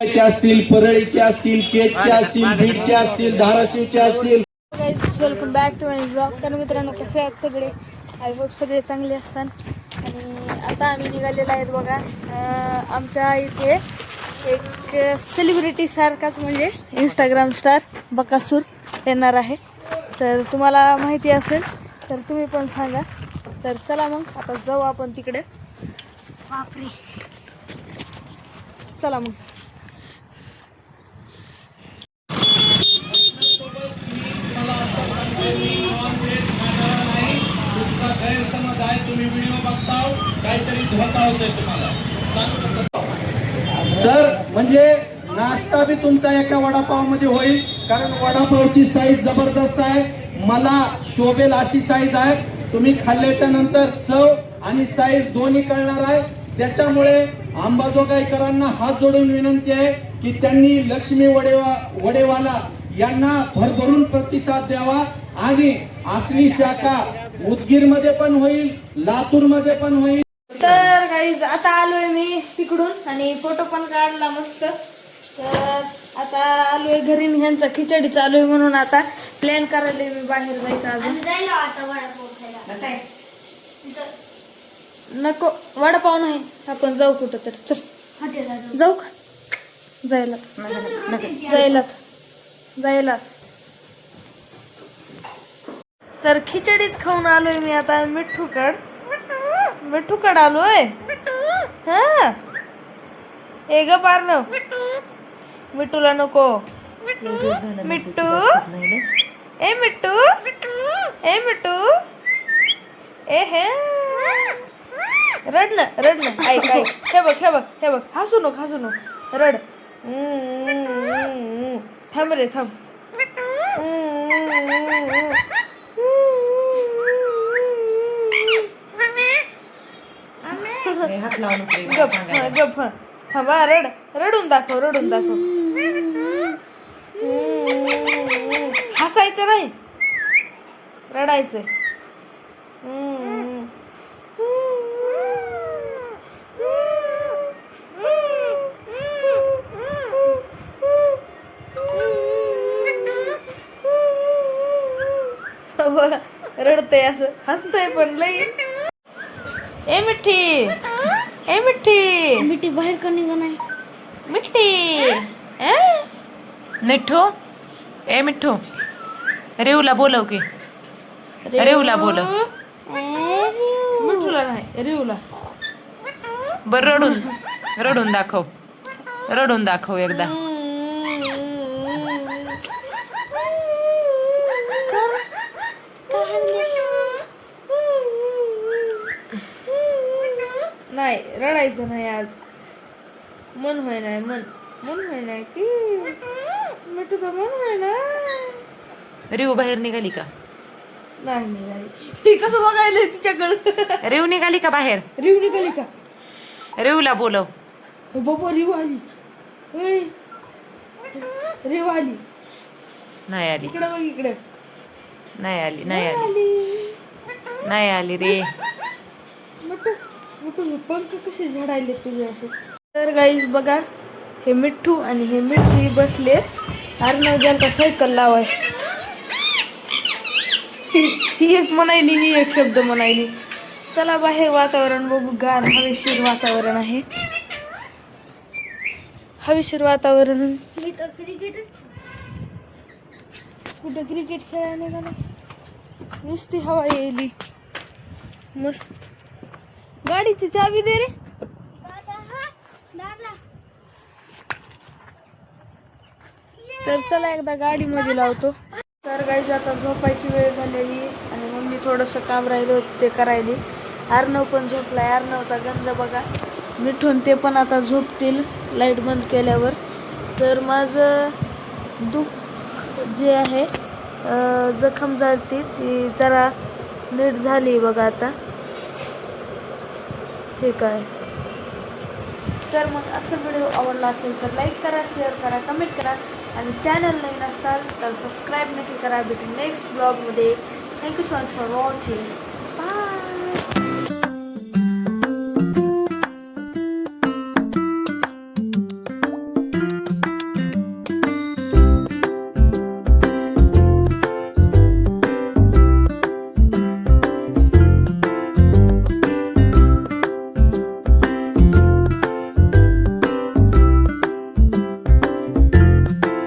असतील, परळीचे असतील, केजचे असतील, बीडचे असतील, धाराशिवचे असतील. Guys welcome back to my blog. तर मित्रांनो, कसे आहेत सगळे? आय होप सगळे चांगले असतात. आणि आता आम्ही निघालेलो आहेत बघा. आमच्या इथे एक सेलिब्रिटी सारखाच म्हणजे इंस्टाग्राम स्टार बकासूर येणार आहे. तर तुम्हाला माहिती असेल तर तुम्ही पण सांगा. तर चला मग आता जाऊ आपण तिकडे. बापरे, चला मग. गैरसमज आहे, तुम्ही व्हिडिओ बघता काहीतरी धोका होतोय तुम्हाला. तर म्हणजे नाश्ता बी तुमचा एका वडापाव मध्ये होईल, कारण वडापावची साईज जबरदस्त आहे. मला शोभेल अशी साईज आहे. तुम्ही खाल्ल्याच्या नंतर चव आणि साईज दोन्ही कळणार आहे. त्याच्यामुळे अंबाजोगाईकरांना हात जोडून विनंती आहे की त्यांनी लक्ष्मी वडेवाला यांना भरभरून प्रतिसाद द्यावा. आणि असली शाखा उदगीर मध्ये पण होईल, लातूर मध्ये पण होईल. तर गाईज आता आलोय मी तिकडून आणि फोटो पण काढला मस्त. तर आता आलोय घरी. ह्यांचा खिचडी चालू आहे म्हणून आता प्लॅन करायला मी बाहेर जायचं. अजून नको, वडापाव नाही, आपण जाऊ कुठं तर. चल जाऊ का? जायला तर खिचडीच खाऊन आलोय मी आता. मिठ्ठूकड आलोय. हा ए ग पारण, मिठूला नको. मिट्टू ए मिट्टू ए मिट्टू ए हे रडणं ऐक हे बघ हसू नको रड. थांब रे थांब. गप थांबा. रडून दाखव. हसायचं नाही, रडायचं. रडतय असं, हसतय पण लई. ए मिठी बाहेर का निघा नाही. मिठ्ठू ए मिठ्ठू, रेवला बोलव की. रेवला बोलव. मिठूला नाही, रेवला. बर रडून दाखव एकदा. नाही, रडायचं नाही आज. मन होय नाही की मिठूचं मन होय ना. रेव बाहेर निघाली का? नाही निघाली. ती कसं बघायला तिच्याकडं. रेव निघाली का बाहेर? रिव निघाली का? रेवला बोलव. बाबा रिव आली. रिव आली. नाही आली. इकडे बघ, इकडे. नाही आली रे. मिठू हे पंख कसे झाडायले तुझे असे. तर गाईज बघा, हे मिठ्ठू आणि हे मिठी बसले अर्णव ज्यांचा सायकल लावाय. ही एक म्हणायली, ही एक शब्द म्हणायली. चला बाहेर वातावरण बघू. गार हवेशीर वातावरण आहे. हवेशीर वातावरण. कुठे क्रिकेट खेळायला का नाही, नुसती हवा येईल मस्त. गाडीची चावी दे रे. तर चला एकदा गाडीमध्ये लावतो. तर गाईज आता झोपायची वेळ झालेली आणि मम्मी थोडंसं काम राहिलं होतं ते करायली. अर्णव पण झोपलाय. अर्णवचा गंध बघा. मिठून ते पण आता झोपतील लाईट बंद केल्यावर. तर माझं दुःख जे आहे, जखम झाली ती जरा नीट झाली बघा आता. ठीक आहे. तर मग आजचा व्हिडिओ आवडला असेल तर लाईक करा, शेअर करा, कमेंट करा आणि चॅनल नवीन असाल तर सबस्क्राईब नक्की करा. भेटू नेक्स्ट ब्लॉगमध्ये. Thank you so much for watching.